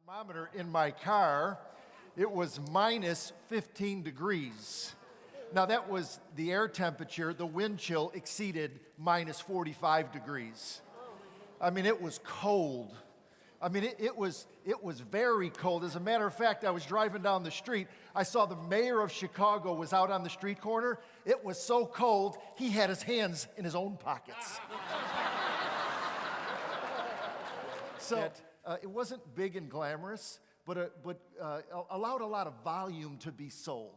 Thermometer in my car, it was minus 15 degrees. Now that was the air temperature. The wind chill exceeded minus 45 degrees. I mean, it was cold. I mean, it was very cold. As a matter of fact, I was driving down the street. I saw the mayor of Chicago was out on the street corner. It was so cold, he had his hands in his own pockets. So it wasn't big and glamorous, but allowed a lot of volume to be sold.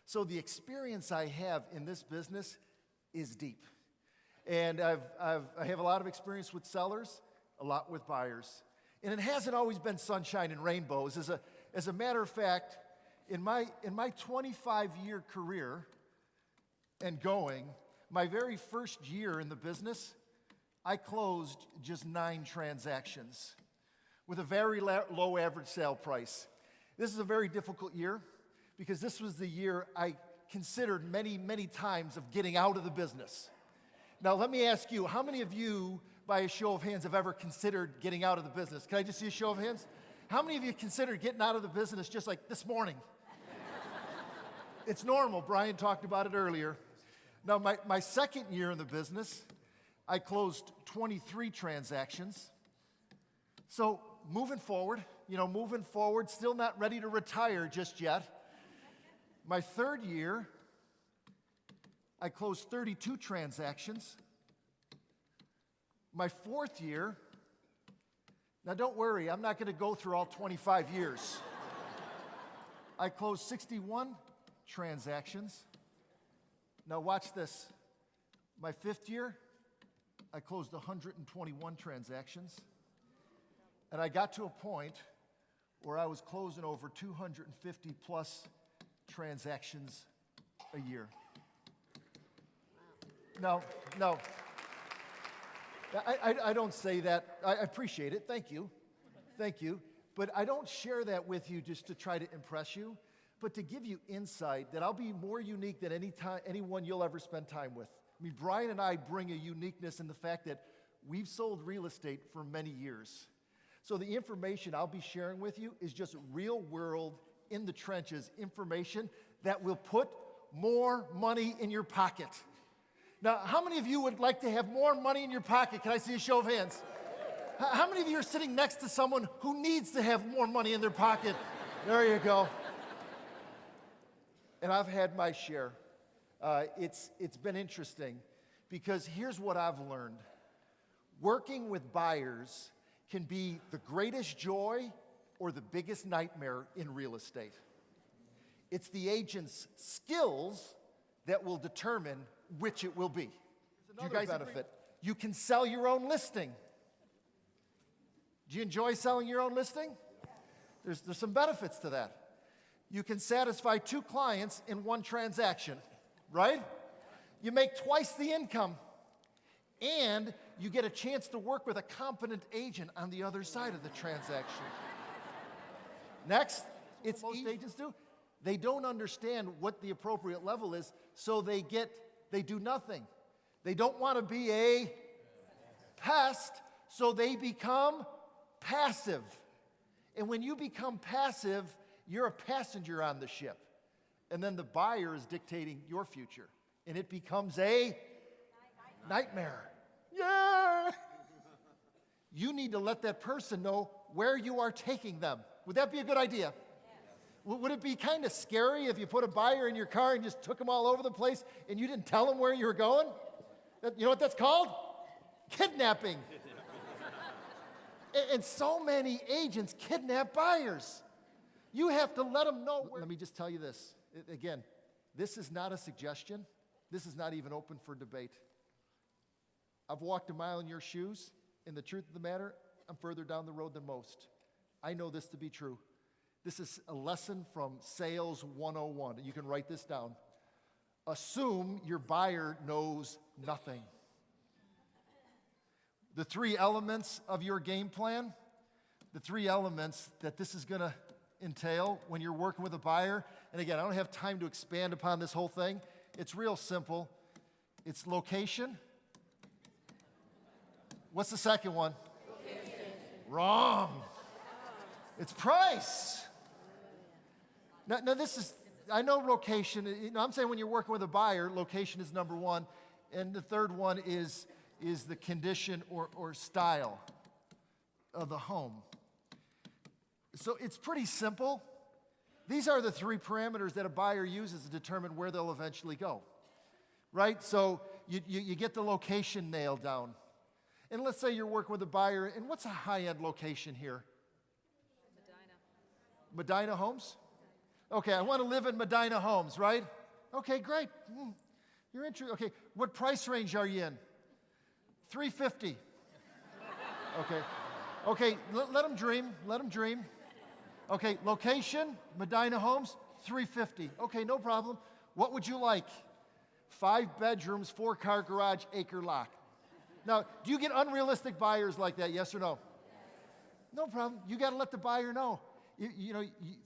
So the experience I have in this business is deep. And I have a lot of experience with sellers, a lot with buyers. And it hasn't always been sunshine and rainbows. As a matter of fact, in my 25-year career and going, my very first year in the business, I closed just 9 transactions with a very low average sale price. This is a very difficult year because this was the year I considered many, many times of getting out of the business. Now, let me ask you, how many of you, by a show of hands, have ever considered getting out of the business? Can I just see a show of hands? How many of you considered getting out of the business just like this morning? It's normal. Brian talked about it earlier. Now, my second year in the business, I closed 23 transactions. So moving forward, still not ready to retire just yet. My third year, I closed 32 transactions. My fourth year, now don't worry, I'm not going to go through all 25 years. I closed 61 transactions. Now watch this. My fifth year, I closed 121 transactions. And I got to a point where I was closing over 250 plus transactions a year. No. I don't say that. I appreciate it. Thank you. But I don't share that with you just to try to impress you, but to give you insight that I'll be more unique than anyone you'll ever spend time with. I mean, Brian and I bring a uniqueness in the fact that we've sold real estate for many years. So the information I'll be sharing with you is just real world, in the trenches information that will put more money in your pocket. Now, how many of you would like to have more money in your pocket? Can I see a show of hands? How many of you are sitting next to someone who needs to have more money in their pocket? There you go. And I've had my share. It's been interesting because here's what I've learned. Working with buyers can be the greatest joy or the biggest nightmare in real estate. It's the agent's skills that will determine which it will be. Do you guys benefit? You can sell your own listing. Do you enjoy selling your own listing? There's some benefits to that. You can satisfy 2 clients in one transaction, right? You make twice the income, and you get a chance to work with a competent agent on the other side of the transaction. Next, it's what most agents do. They don't understand what the appropriate level is, so they do nothing. They don't want to be a pest, so they become passive. And when you become passive, you're a passenger on the ship. And then the buyer is dictating your future. And it becomes a nightmare. Yeah! You need to let that person know where you are taking them. Would that be a good idea? Would it be kind of scary if you put a buyer in your car and just took them all over the place and you didn't tell them where you were going? You know what that's called? Kidnapping. And so many agents kidnap buyers. You have to let them know. Let me just tell you this. Again, this is not a suggestion. This is not even open for debate. I've walked a mile in your shoes, and the truth of the matter, I'm further down the road than most. I know this to be true. This is a lesson from Sales 101. You can write this down. Assume your buyer knows nothing. The 3 elements of your game plan, the 3 elements that this is going to entail when you're working with a buyer, and again, I don't have time to expand upon this whole thing. It's real simple. It's location. What's the second one? Location. Wrong. It's price. Now this is, I know location, I'm saying when you're working with a buyer, location is number one. And the third one is the condition or style of the home. So it's pretty simple. These are the three parameters that a buyer uses to determine where they'll eventually go, right? So you get the location nailed down. And let's say you're working with a buyer, and what's a high-end location here? Medina Homes? Okay, I want to live in Medina Homes, right? Okay, great. You're interested. Okay, what price range are you in? $350. Okay. Okay, let them dream. Let them dream. Okay, location, Medina Homes, $350. Okay, no problem. What would you like? 5 bedrooms, 4-car garage, acre lot. Now, do you get unrealistic buyers like that, yes or no? No problem. You got to let the buyer know.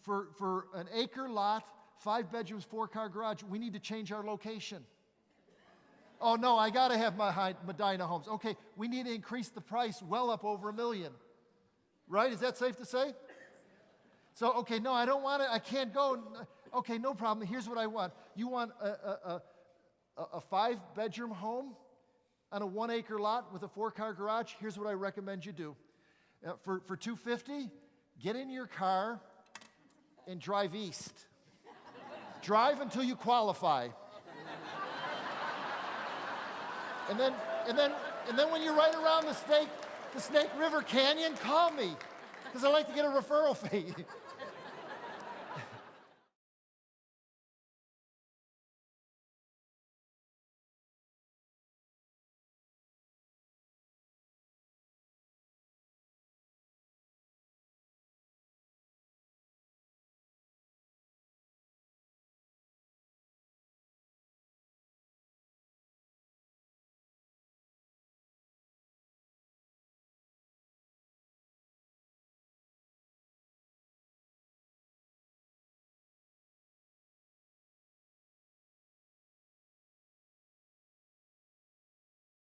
For an acre lot, 5 bedrooms, 4-car garage, we need to change our location. Oh, no, I got to have my Medina Homes. Okay, we need to increase the price well up over $1 million. Right? Is that safe to say? So, okay, no, I don't want it. I can't go. Okay, no problem. Here's what I want. You want a 5-bedroom home on a 1-acre lot with a 4-car garage? Here's what I recommend you do. For $250, get in your car and drive east. Drive until you qualify. And then when you're right around the Snake River Canyon, call me, because I like to get a referral fee.